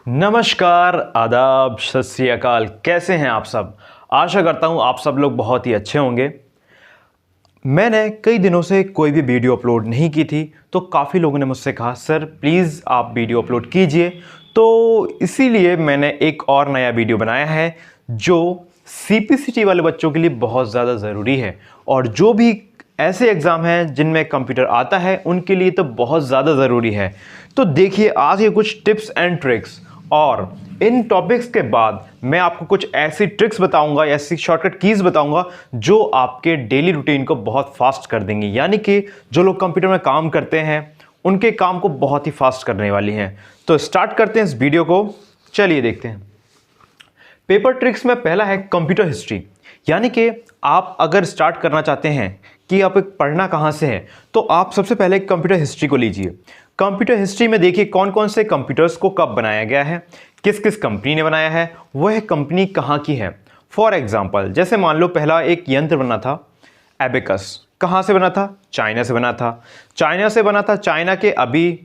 नमस्कार, आदाब, सत श्री अकाल। कैसे हैं आप सब? आशा करता हूं आप सब लोग बहुत ही अच्छे होंगे। मैंने कई दिनों से कोई भी वीडियो अपलोड नहीं की थी, तो काफ़ी लोगों ने मुझसे कहा सर प्लीज़ आप वीडियो अपलोड कीजिए। तो इसीलिए मैंने एक और नया वीडियो बनाया है जो सीपीसीटी वाले बच्चों के लिए बहुत ज़्यादा ज़रूरी है, और जो भी ऐसे एग्ज़ाम हैं जिनमें कंप्यूटर आता है उनके लिए तो बहुत ज़्यादा ज़रूरी है। तो देखिए आज ये कुछ टिप्स एंड ट्रिक्स, और इन टॉपिक्स के बाद मैं आपको कुछ ऐसी ट्रिक्स बताऊंगा, ऐसी शॉर्टकट कीज़ बताऊंगा जो आपके डेली रूटीन को बहुत फास्ट कर देंगी। यानी कि जो लोग कंप्यूटर में काम करते हैं उनके काम को बहुत ही फास्ट करने वाली हैं। तो स्टार्ट करते हैं इस वीडियो को, चलिए देखते हैं। पेपर ट्रिक्स में पहला है कंप्यूटर हिस्ट्री। यानी कि आप अगर स्टार्ट करना चाहते हैं कि आप पढ़ना कहाँ से है, तो आप सबसे पहले कंप्यूटर हिस्ट्री को लीजिए। कंप्यूटर हिस्ट्री में देखिए कौन कौन से कंप्यूटर्स को कब बनाया गया है, किस किस कंपनी ने बनाया है, वह कंपनी कहाँ की है। फॉर एग्जाम्पल जैसे मान लो पहला एक यंत्र बना था एबेकस, कहाँ से बना था? चाइना से बना था। चाइना से बना था, चाइना के अभी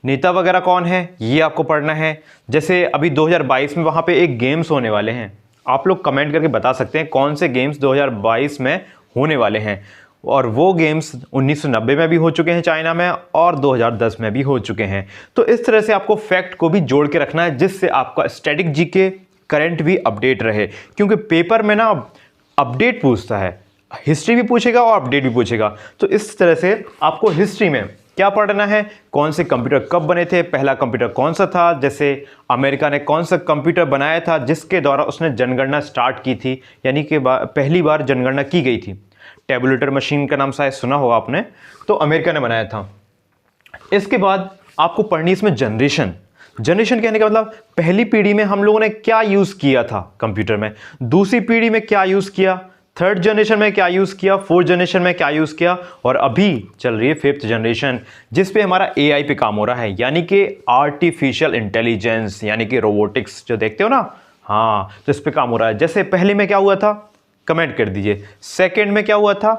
नेता वगैरह कौन है ये आपको पढ़ना है। जैसे अभी 2022 में वहाँ पे एक गेम्स होने वाले हैं, आप लोग कमेंट करके बता सकते हैं कौन से गेम्स 2022 में होने वाले हैं। और वो गेम्स 1990 में भी हो चुके हैं चाइना में, और 2010 में भी हो चुके हैं। तो इस तरह से आपको फैक्ट को भी जोड़ के रखना है जिससे आपका स्टैटिक जीके करंट भी अपडेट रहे, क्योंकि पेपर में ना अपडेट पूछता है, हिस्ट्री भी पूछेगा और अपडेट भी पूछेगा। तो इस तरह से आपको हिस्ट्री में क्या पढ़ना है, कौन से कंप्यूटर कब बने थे, पहला कंप्यूटर कौन सा था, जैसे अमेरिका ने कौन सा कंप्यूटर बनाया था जिसके द्वारा उसने जनगणना स्टार्ट की थी, यानी कि पहली बार जनगणना की गई थी। टेबुलेटर मशीन का नाम शायद सुना होगा आपने, तो अमेरिका ने बनाया था। इसके बाद आपको पढ़नी इसमें जनरेशन। जनरेशन कहने का मतलब पहली पीढ़ी में हम लोगों ने क्या यूज किया था कंप्यूटर में, दूसरी पीढ़ी में क्या यूज किया, थर्ड जनरेशन में क्या यूज किया, फोर्थ जनरेशन में क्या यूज किया, और अभी चल रही है फिफ्थ जनरेशन जिस पे हमारा एआई पे काम हो रहा है, यानी कि आर्टिफिशियल इंटेलिजेंस, यानी कि रोबोटिक्स जो देखते हो ना, हाँ, तो इस पे काम हो रहा है। जैसे पहले में क्या हुआ था, कमेंट कर दीजिए। सेकंड में क्या हुआ था,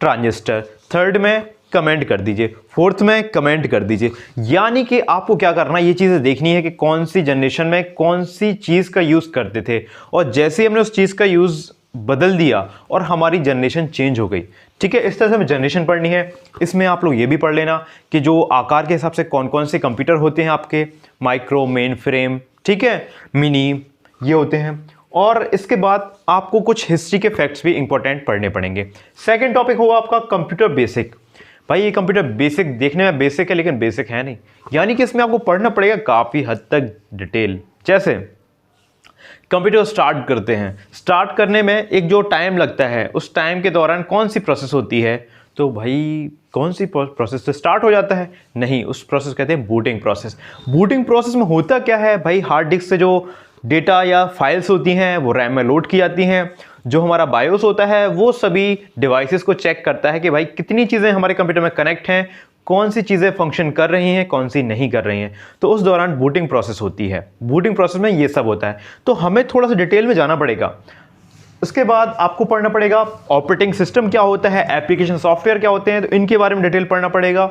ट्रांजिस्टर। थर्ड में कमेंट कर दीजिए। फोर्थ में कमेंट कर दीजिए। यानी कि आपको क्या करना है, ये चीज़ें देखनी है कि कौन सी जनरेशन में कौन सी चीज़ का यूज़ करते थे, और जैसे ही हमने उस चीज़ का यूज़ बदल दिया और हमारी जनरेशन चेंज हो गई। ठीक है, इस तरह से हमें जनरेशन पढ़नी है। इसमें आप लोग ये भी पढ़ लेना कि जो आकार के हिसाब से कौन कौन से कंप्यूटर होते हैं आपके, माइक्रो, मेन फ्रेम, ठीक है, मिनी, ये होते हैं। और इसके बाद आपको कुछ हिस्ट्री के फैक्ट्स भी इंपॉर्टेंट पढ़ने पड़ेंगे। सेकंड टॉपिक होगा आपका कंप्यूटर बेसिक। भाई ये कंप्यूटर बेसिक देखने में बेसिक है लेकिन बेसिक है नहीं, यानी कि इसमें आपको पढ़ना पड़ेगा काफ़ी हद तक डिटेल। जैसे कंप्यूटर स्टार्ट करते हैं, स्टार्ट करने में एक जो टाइम लगता है उस टाइम के दौरान कौन सी प्रोसेस होती है, तो भाई कौन सी प्रोसेस से स्टार्ट हो जाता है? नहीं, उस प्रोसेस कहते हैं बूटिंग प्रोसेस। बूटिंग प्रोसेस में होता क्या है भाई, हार्ड डिस्क से जो डेटा या फाइल्स होती हैं वो रैम में लोड की जाती हैं। जो हमारा बायोस होता है वो सभी डिवाइसेस को चेक करता है कि भाई कितनी चीज़ें हमारे कंप्यूटर में कनेक्ट हैं, कौन सी चीज़ें फंक्शन कर रही हैं, कौन सी नहीं कर रही हैं। तो उस दौरान बूटिंग प्रोसेस होती है। बूटिंग प्रोसेस में ये सब होता है, तो हमें थोड़ा सा डिटेल में जाना पड़ेगा। उसके बाद आपको पढ़ना पड़ेगा ऑपरेटिंग सिस्टम क्या होता है, एप्लीकेशन सॉफ्टवेयर क्या होते हैं, तो इनके बारे में डिटेल पढ़ना पड़ेगा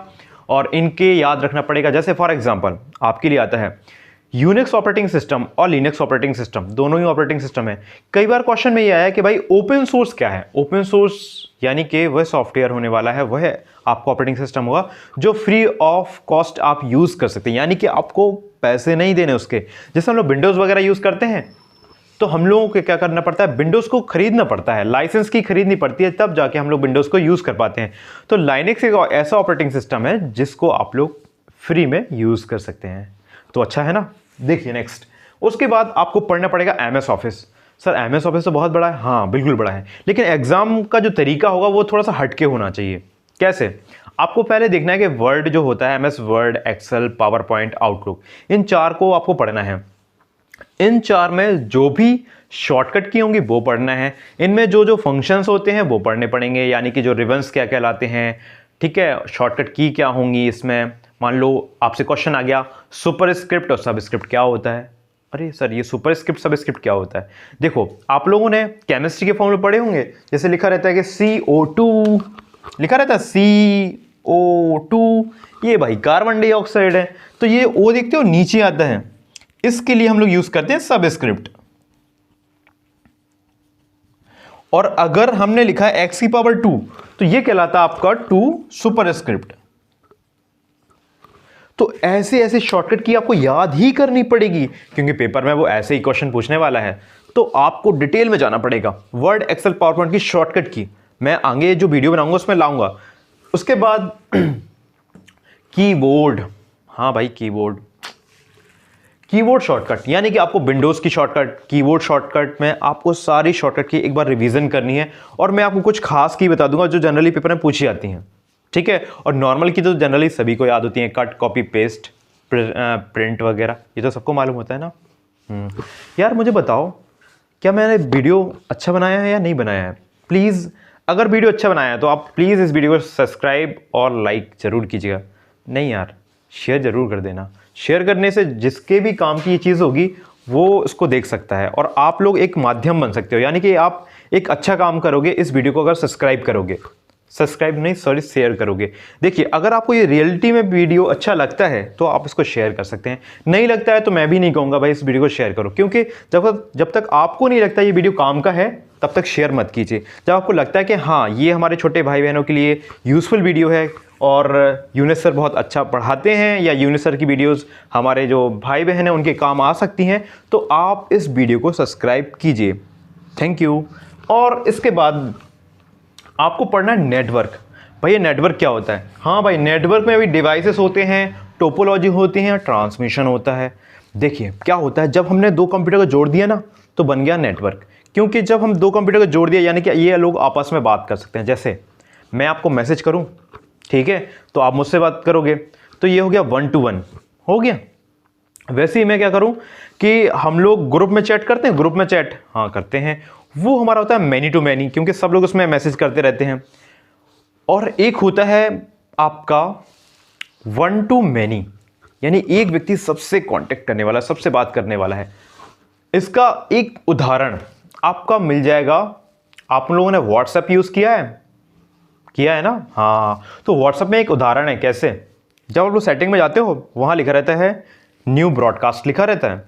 और इनके याद रखना पड़ेगा। जैसे फॉर एग्जांपल आपके लिए आता है यूनिक्स ऑपरेटिंग सिस्टम और लिनक्स ऑपरेटिंग सिस्टम, दोनों ही ऑपरेटिंग सिस्टम है। कई बार क्वेश्चन में ये आया कि भाई ओपन सोर्स क्या है। ओपन सोर्स यानी कि वह सॉफ्टवेयर होने वाला है, वह आपका ऑपरेटिंग सिस्टम होगा जो फ्री ऑफ कॉस्ट आप यूज़ कर सकते हैं, यानी कि आपको पैसे नहीं देने उसके। जैसे हम लोग विंडोज़ वगैरह यूज़ करते हैं तो हम लोगों को क्या करना पड़ता है, विंडोज़ को खरीदना पड़ता है, लाइसेंस की खरीदनी पड़ती है, तब जाके हम लोग विंडोज़ को यूज़ कर पाते हैं। तो लाइनक्स एक ऐसा ऑपरेटिंग सिस्टम है जिसको आप लोग फ्री में यूज़ कर सकते हैं। तो अच्छा है ना। देखिए नेक्स्ट, उसके बाद आपको पढ़ना पड़ेगा MS office. Sir MS office तो बहुत बड़ा है, हाँ बिल्कुल बड़ा है, लेकिन एग्जाम का जो तरीका होगा वो थोड़ा सा हटके होना चाहिए। कैसे? आपको पहले देखना है कि वर्ड जो होता है, MS word, excel, power point, outlook, इन चार को आपको पढ़ना है। इन चार में जो भी शॉर्टकट की होंगी वो पढ़ना है। इनमें जो जो फंक्शंस होते हैं वो पढ़ने पड़ेंगे, यानी कि जो रिबन्स क्या कहलाते हैं, ठीक है, शॉर्टकट की क्या होंगी इसमें। मान लो आपसे क्वेश्चन आ गया सुपरस्क्रिप्ट और सबस्क्रिप्ट क्या होता है। अरे सर ये सुपरस्क्रिप्ट सबस्क्रिप्ट क्या होता है? देखो आप लोगों ने केमिस्ट्री के फॉर्मूले पढ़े होंगे, जैसे लिखा रहता है कि CO2, लिखा रहता है CO2, ये भाई कार्बन डाइऑक्साइड है। तो ये O देखते हो नीचे आता है, इसके लिए हम लोग यूज करते हैं सबस्क्रिप्ट। और अगर हमने लिखा है x की पावर 2 तो यह कहलाता है आपका 2 सुपरस्क्रिप्ट। तो ऐसे ऐसे शॉर्टकट की आपको याद ही करनी पड़ेगी, क्योंकि पेपर में वो ऐसे ही क्वेश्चन पूछने वाला है। तो आपको डिटेल में जाना पड़ेगा वर्ड, एक्सेल, पावर पॉइंट की शॉर्टकट की। मैं आगे जो वीडियो बनाऊंगा उसमें लाऊंगा। उसके बाद कीबोर्ड, हाँ भाई कीबोर्ड शॉर्टकट, यानी कि आपको विंडोज की शॉर्टकट, कीबोर्ड शॉर्टकट में आपको सारी शॉर्टकट की एक बार रिवीजन करनी है। और मैं आपको कुछ खास की बता दूंगा जो जनरली पेपर में पूछी जाती हैं, ठीक है। और नॉर्मल की तो जनरली सभी को याद होती हैं, कट, कॉपी, पेस्ट, प्रिंट वगैरह, ये तो सबको मालूम होता है ना। यार मुझे बताओ, क्या मैंने वीडियो अच्छा बनाया है या नहीं बनाया है? प्लीज़ अगर वीडियो अच्छा बनाया है तो आप प्लीज़ इस वीडियो को सब्सक्राइब और लाइक ज़रूर कीजिएगा। नहीं यार, शेयर ज़रूर कर देना। शेयर करने से जिसके भी काम की ये चीज़ होगी वो उसको देख सकता है, और आप लोग एक माध्यम बन सकते हो। यानी कि आप एक अच्छा काम करोगे इस वीडियो को अगर सब्सक्राइब करोगे, शेयर करोगे। देखिए, अगर आपको ये रियलिटी में वीडियो अच्छा लगता है तो आप इसको शेयर कर सकते हैं, नहीं लगता है तो मैं भी नहीं कहूँगा भाई इस वीडियो को शेयर करो, क्योंकि जब तक आपको नहीं लगता ये वीडियो काम का है तब तक शेयर मत कीजिए। जब आपको लगता है कि हाँ ये हमारे छोटे भाई बहनों के लिए यूज़फुल वीडियो है और यूनिस सर बहुत अच्छा पढ़ाते हैं, या यूनिस सर की वीडियोस हमारे जो भाई बहन हैं उनके काम आ सकती हैं, तो आप इस वीडियो को सब्सक्राइब कीजिए। Thank you. और इसके बाद आपको पढ़ना है नेटवर्क। भाई ये नेटवर्क क्या होता है? हाँ भाई, नेटवर्क में भी डिवाइसेस होते हैं, टोपोलॉजी होती है, ट्रांसमिशन होता है। देखिए क्या होता है, जब हमने दो कंप्यूटर को जोड़ दिया ना तो बन गया नेटवर्क। क्योंकि जब हम दो कंप्यूटर को जोड़ दिया यानी कि ये लोग आपस में बात कर सकते हैं। जैसे मैं आपको मैसेज करूं, ठीक है, तो आप मुझसे बात करोगे, तो ये हो गया 1 to 1 हो गया। वैसे ही मैं क्या करूं कि हम लोग ग्रुप में चैट करते हैं, ग्रुप में चैट हाँ करते हैं, वो हमारा होता है मैनी टू मैनी, क्योंकि सब लोग उसमें मैसेज करते रहते हैं। और एक होता है आपका 1 to many, यानी एक व्यक्ति सबसे कांटेक्ट करने वाला, सबसे बात करने वाला है। इसका एक उदाहरण आपका मिल जाएगा। आप लोगों ने व्हाट्सएप यूज किया है ना? हाँ, तो व्हाट्सएप में एक उदाहरण है। कैसे? जब आप लोग सेटिंग में जाते हो वहां लिखा रहता है न्यू ब्रॉडकास्ट लिखा रहता है।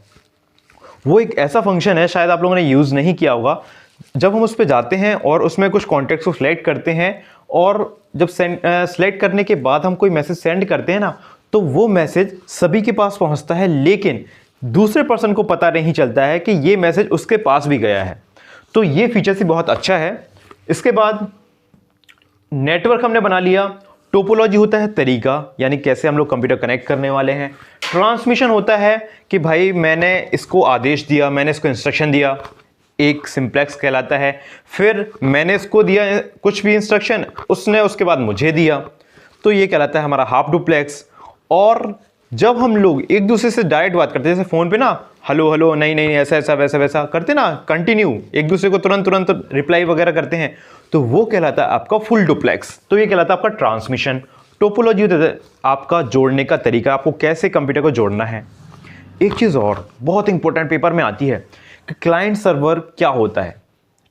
वो एक ऐसा फंक्शन है, शायद आप लोगों ने यूज़ नहीं किया होगा। जब हम उस पर जाते हैं और उसमें कुछ कॉन्टेक्ट्स को सिलेक्ट करते हैं, और जब सिलेक्ट करने के बाद हम कोई मैसेज सेंड करते हैं ना, तो वो मैसेज सभी के पास पहुंचता है, लेकिन दूसरे पर्सन को पता नहीं चलता है कि ये मैसेज उसके पास भी गया है। तो ये फीचर ही बहुत अच्छा है। इसके बाद नेटवर्क हमने बना लिया। टोपोलॉजी होता है तरीका, यानी कैसे हम लोग कंप्यूटर कनेक्ट करने वाले हैं। ट्रांसमिशन होता है कि भाई मैंने इसको आदेश दिया, मैंने इसको इंस्ट्रक्शन दिया, एक सिंप्लेक्स कहलाता है। फिर मैंने इसको दिया कुछ भी इंस्ट्रक्शन, उसने उसके बाद मुझे दिया, तो ये कहलाता है हमारा हाफ डुप्लेक्स। और जब हम लोग एक दूसरे से डायरेक्ट बात करते हैं, जैसे फ़ोन पे ना हेलो हेलो, नहीं नहीं ऐसा ऐसा वैसा वैसा करते ना, कंटिन्यू एक दूसरे को तुरंत तुरंत रिप्लाई वगैरह करते हैं, तो वो कहलाता है आपका फुल डुप्लेक्स। तो ये कहलाता है आपका ट्रांसमिशन। टोपोलॉजी होता है आपका जोड़ने का तरीका, आपको कैसे कंप्यूटर को जोड़ना है। एक चीज़ और बहुत इंपॉर्टेंट पेपर में आती है कि क्लाइंट सर्वर क्या होता है,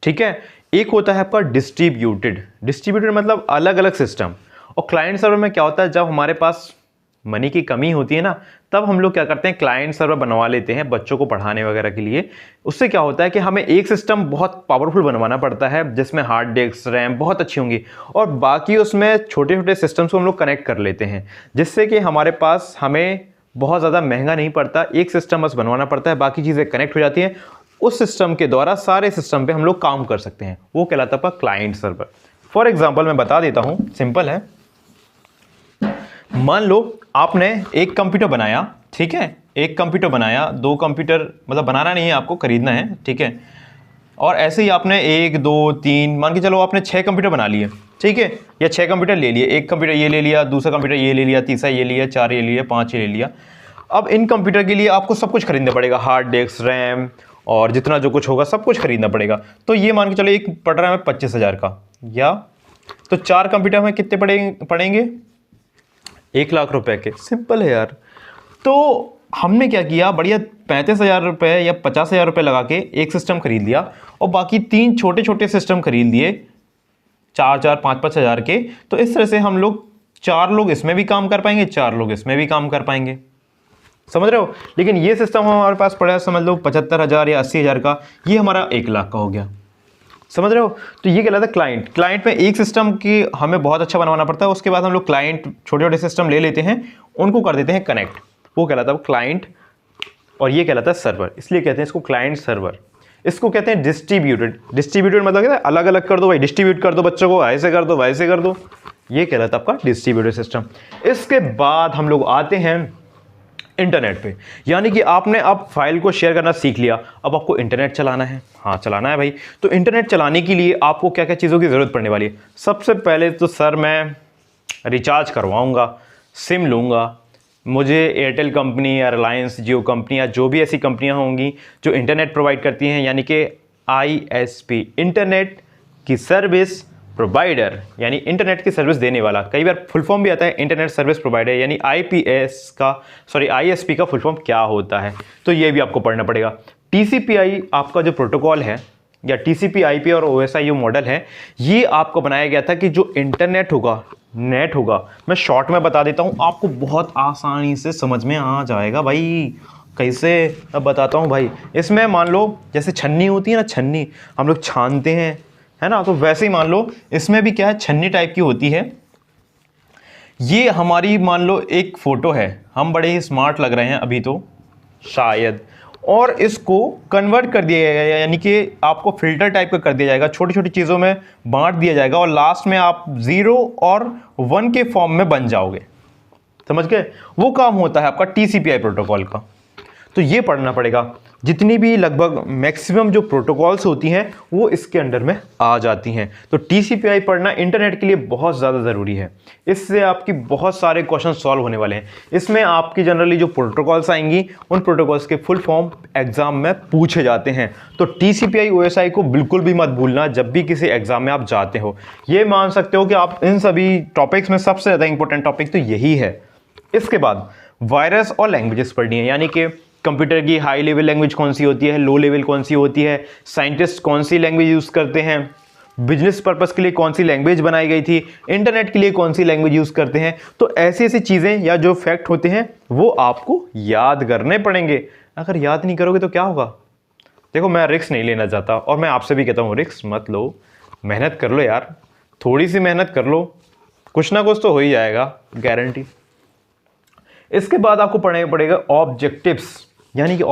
ठीक है। एक होता है आपका डिस्ट्रीब्यूटेड मतलब अलग अलग सिस्टम। और क्लाइंट सर्वर में क्या होता है, जब हमारे पास मनी की कमी होती है ना, तब हम लोग क्या करते हैं, क्लाइंट सर्वर बनवा लेते हैं बच्चों को पढ़ाने वगैरह के लिए। उससे क्या होता है कि हमें एक सिस्टम बहुत पावरफुल बनवाना पड़ता है, जिसमें हार्ड डिस्क, रैम बहुत अच्छी होंगी, और बाकी उसमें छोटे छोटे सिस्टम्स को हम लोग कनेक्ट कर लेते हैं, जिससे कि हमारे पास हमें बहुत ज़्यादा महंगा नहीं पड़ता। एक सिस्टम बस बनवाना पड़ता है, बाकी चीज़ें कनेक्ट हो जाती हैं। उस सिस्टम के द्वारा सारे सिस्टम पे हम लोग काम कर सकते हैं, वो कहलाता है क्लाइंट सर्वर। फॉर एग्जाम्पल मैं बता देता हूँ, सिंपल है। मान लो आपने एक कंप्यूटर बनाया, ठीक है, एक कंप्यूटर बनाया, दो कंप्यूटर मतलब बनाना नहीं है, आपको खरीदना है, ठीक है। और ऐसे ही आपने 1 2 3 मान के चलो आपने 6 कंप्यूटर बना लिए, ठीक है, या 6 कंप्यूटर ले लिए। एक कंप्यूटर ये ले लिया, दूसरा कंप्यूटर ये ले लिया, तीसरा ये लिया, 4 ये लिया, 5 ये ले लिया। अब इन कंप्यूटर के लिए आपको सब कुछ खरीदना पड़ेगा, हार्ड डिस्क, रैम और जितना जो कुछ होगा सब कुछ खरीदना पड़ेगा। तो ये मान के चलो एक पड़ रहा है 25,000 का, या तो 4 कंप्यूटर में कितने पड़ेंगे 1 लाख रुपए के। सिंपल है यार। तो हमने क्या किया, बढ़िया 35,000 रुपये या 50,000 रुपये लगा के एक सिस्टम खरीद लिया, और बाकी 3 छोटे छोटे सिस्टम खरीद लिए 4 5 हज़ार के। तो इस तरह से हम लोग 4 लोग इसमें भी काम कर पाएंगे, 4 लोग इसमें भी काम कर पाएंगे। समझ रहे हो। लेकिन ये सिस्टम हमारे पास पड़ा है समझ लो 75,000 या 80,000 का, ये हमारा 1 लाख का हो गया। समझ रहे हो। तो ये कहलाता है क्लाइंट। क्लाइंट में एक सिस्टम की हमें बहुत अच्छा बनवाना पड़ता है, उसके बाद हम लोग क्लाइंट छोटे छोटे सिस्टम ले लेते हैं, उनको कर देते हैं कनेक्ट, वो कहलाता है क्लाइंट। और ये कहलाता है सर्वर, इसलिए कहते हैं इसको क्लाइंट सर्वर। इसको कहते हैं डिस्ट्रीब्यूटेड। डिस्ट्रीब्यूटेड मतलब क्या है, अलग अलग कर दो भाई, डिस्ट्रीब्यूट कर दो बच्चों को, ऐसे कर दो वैसे कर दो, ये कहलाता है आपका डिस्ट्रीब्यूटेड सिस्टम। इसके बाद हम लोग आते हैं इंटरनेट पे, यानी कि आपने अब फाइल को शेयर करना सीख लिया, अब आपको इंटरनेट चलाना है। हाँ चलाना है भाई। तो इंटरनेट चलाने के लिए आपको क्या क्या चीज़ों की ज़रूरत पड़ने वाली है। सबसे पहले तो सर मैं रिचार्ज करवाऊँगा, सिम लूँगा, मुझे एयरटेल कंपनी या रिलायंस जियो कंपनी या जो भी ऐसी कंपनियां होंगी जो इंटरनेट प्रोवाइड करती हैं, यानी कि ISP, इंटरनेट की सर्विस प्रोवाइडर, यानी इंटरनेट की सर्विस देने वाला। कई बार फुल फॉर्म भी आता है इंटरनेट सर्विस प्रोवाइडर, यानी ISP का फुल फॉर्म क्या होता है, तो ये भी आपको पढ़ना पड़ेगा। TCP/IP आपका जो प्रोटोकॉल है, या TCP/IP और OSI जो मॉडल है, ये आपको बनाया गया था कि जो इंटरनेट होगा, नेट होगा, मैं शॉर्ट में बता देता हूँ, आपको बहुत आसानी से समझ में आ जाएगा भाई। कैसे, अब बताता हूँ भाई। इसमें मान लो जैसे छन्नी होती है ना, छन्नी हम लोग छानते हैं, है ना, तो वैसे ही मान लो इसमें भी क्या है, छन्नी टाइप की होती है। ये हमारी मान लो एक फ़ोटो है, हम बड़े ही स्मार्ट लग रहे हैं अभी तो शायद, और इसको कन्वर्ट कर दिया जाएगा, यानी कि आपको फिल्टर टाइप का कर दिया जाएगा, छोटी छोटी चीज़ों में बांट दिया जाएगा, और लास्ट में आप 0 और 1 के फॉर्म में बन जाओगे। समझ गए। वो काम होता है आपका TCP/IP प्रोटोकॉल का। तो ये पढ़ना पड़ेगा। जितनी भी लगभग मैक्सिमम जो प्रोटोकॉल्स होती हैं वो इसके अंडर में आ जाती हैं। तो TCP/IP पढ़ना इंटरनेट के लिए बहुत ज़्यादा ज़रूरी है। इससे आपकी बहुत सारे क्वेश्चन सॉल्व होने वाले हैं। इसमें आपकी जनरली जो प्रोटोकॉल्स आएंगी, उन प्रोटोकॉल्स के फुल फॉर्म एग्जाम में पूछे जाते हैं। तो TCP/IP OSI को बिल्कुल भी मत भूलना जब भी किसी एग्जाम में आप जाते हो। ये मान सकते हो कि आप इन सभी टॉपिक्स में सबसे ज़्यादा इंपॉर्टेंट टॉपिक तो यही है। इसके बाद वायरस और लैंग्वेजेस पढ़नी है, यानी कि कंप्यूटर की हाई लेवल लैंग्वेज कौन सी होती है, लो लेवल कौन सी होती है, साइंटिस्ट कौन सी लैंग्वेज यूज़ करते हैं, बिजनेस पर्पस के लिए कौन सी लैंग्वेज बनाई गई थी, इंटरनेट के लिए कौन सी लैंग्वेज यूज़ करते हैं। तो ऐसी ऐसी चीज़ें या जो फैक्ट होते हैं वो आपको याद करने पड़ेंगे। अगर याद नहीं करोगे तो क्या होगा। देखो मैं रिस्क नहीं लेना चाहता, और मैं आपसे भी कहता हूँ रिस्क मत लो, मेहनत कर लो यार, थोड़ी सी मेहनत कर लो, कुछ ना कुछ तो हो ही जाएगा, गारंटी। इसके बाद आपको पढ़ना पड़ेगा ऑब्जेक्टिव्स, यानी कि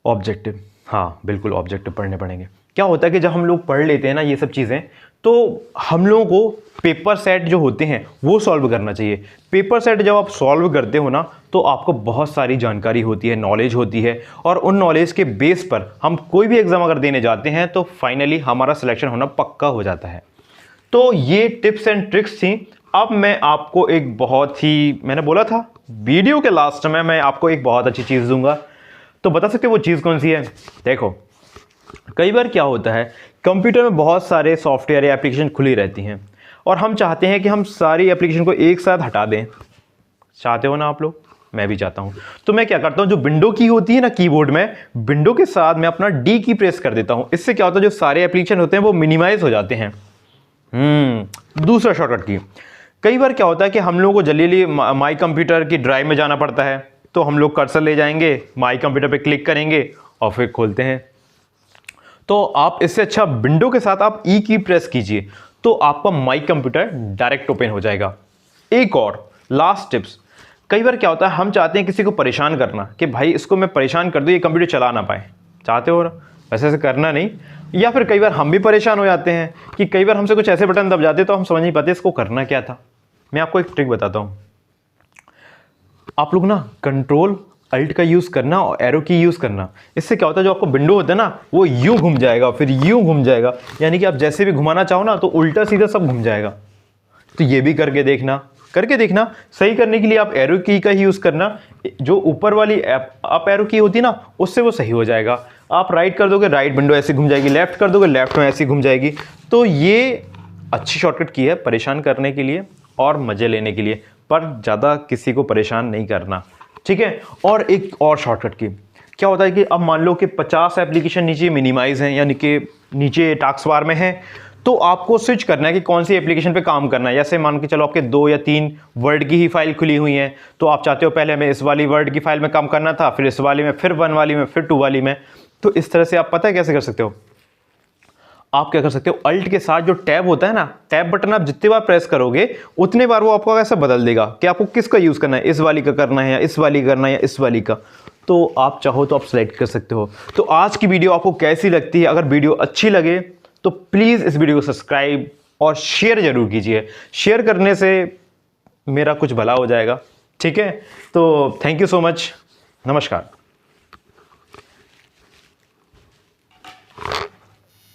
ऑब्जेक्टिव, हाँ बिल्कुल ऑब्जेक्टिव पढ़ने पड़ेंगे। क्या होता है कि जब हम लोग पढ़ लेते हैं ना ये सब चीज़ें, तो हम लोगों को पेपर सेट जो होते हैं वो सॉल्व करना चाहिए। पेपर सेट जब आप सॉल्व करते हो ना, तो आपको बहुत सारी जानकारी होती है, नॉलेज होती है, और उन नॉलेज के बेस पर हम कोई भी एग्ज़ाम अगर देने जाते हैं तो फाइनली हमारा सिलेक्शन होना पक्का हो जाता है। तो ये टिप्स एंड ट्रिक्स थी। अब मैं आपको एक बहुत ही, मैंने बोला था वीडियो के लास्ट में मैं आपको एक बहुत अच्छी चीज़ दूंगा, तो बता सकते हो वो चीज़ कौन सी है। देखो कई बार क्या होता है, कंप्यूटर में बहुत सारे सॉफ्टवेयर या एप्लीकेशन खुली रहती हैं, और हम चाहते हैं कि हम सारी एप्लीकेशन को एक साथ हटा दें। चाहते हो ना आप लोग, मैं भी चाहता हूँ। तो मैं क्या करता हूँ, जो विंडो की होती है ना कीबोर्ड में, विंडो के साथ मैं अपना D की प्रेस कर देता हूँ। इससे क्या होता है, जो सारे एप्लीकेशन होते हैं वो मिनिमाइज हो जाते हैं। दूसरा शॉर्टकट की, कई बार क्या होता है कि हम लोगों को जल्दी माई कंप्यूटर की ड्राइव में जाना पड़ता है, तो हम लोग कर्सर ले जाएंगे, माई कंप्यूटर पे क्लिक करेंगे और फिर खोलते हैं। तो आप इससे अच्छा विंडो के साथ आप E की प्रेस कीजिए, तो आपका माई कंप्यूटर डायरेक्ट ओपन हो जाएगा। एक और लास्ट टिप्स, कई बार क्या होता है हम चाहते हैं किसी को परेशान करना, कि भाई इसको मैं परेशान कर दूँ ये कंप्यूटर चला ना पाए, चाहते हो, वैसे ऐसे करना नहीं। या फिर कई बार हम भी परेशान हो जाते हैं कि कई बार हमसे कुछ ऐसे बटन दब जाते तो हम समझ नहीं पाते इसको करना क्या था। मैं आपको एक ट्रिक बताता हूँ। आप लोग ना कंट्रोल अल्ट का यूज़ करना और एरो की यूज़ करना। इससे क्या होता है, जो आपको विंडो होता है ना वो यूँ घूम जाएगा, फिर यूँ घूम जाएगा, यानी कि आप जैसे भी घुमाना चाहो ना तो उल्टा सीधा सब घूम जाएगा। तो ये भी करके देखना। सही करने के लिए आप एरो की का ही यूज़ करना। जो ऊपर वाली अप एरो की होती है ना, उससे वो सही हो जाएगा। आप राइट कर दोगे, राइट विंडो ऐसे घूम जाएगी, लेफ्ट कर दोगे, लेफ्ट में ऐसी घूम जाएगी। तो ये अच्छी शॉर्टकट की है परेशान करने के लिए और मज़े लेने के लिए, पर ज़्यादा किसी को परेशान नहीं करना, ठीक है। और एक और शॉर्टकट की, क्या होता है कि अब मान लो कि 50 एप्लीकेशन नीचे मिनिमाइज हैं, यानी कि नीचे टास्क बार में है, तो आपको स्विच करना है कि कौन सी एप्लीकेशन पे काम करना है। जैसे मान के चलो आपके 2 या 3 वर्ड की ही फाइल खुली हुई है, तो आप चाहते हो पहले हमें इस वाली वर्ड की फाइल में काम करना था, फिर इस वाली में, फिर 1 वाली में, फिर 2 वाली में। तो इस तरह से आप पता है कैसे कर सकते हो, आप क्या कर सकते हो, अल्ट के साथ जो टैब होता है ना, टैब बटन आप जितने बार प्रेस करोगे उतने बार वो आपको ऐसा बदल देगा कि आपको किसका यूज़ करना है, इस वाली का करना है या इस वाली का करना है या इस वाली का। तो आप चाहो तो आप सेलेक्ट कर सकते हो। तो आज की वीडियो आपको कैसी लगती है? अगर वीडियो अच्छी लगे तो प्लीज़ इस वीडियो को सब्सक्राइब और शेयर जरूर कीजिए। शेयर करने से मेरा कुछ भला हो जाएगा, ठीक है? तो थैंक यू सो मच, नमस्कार।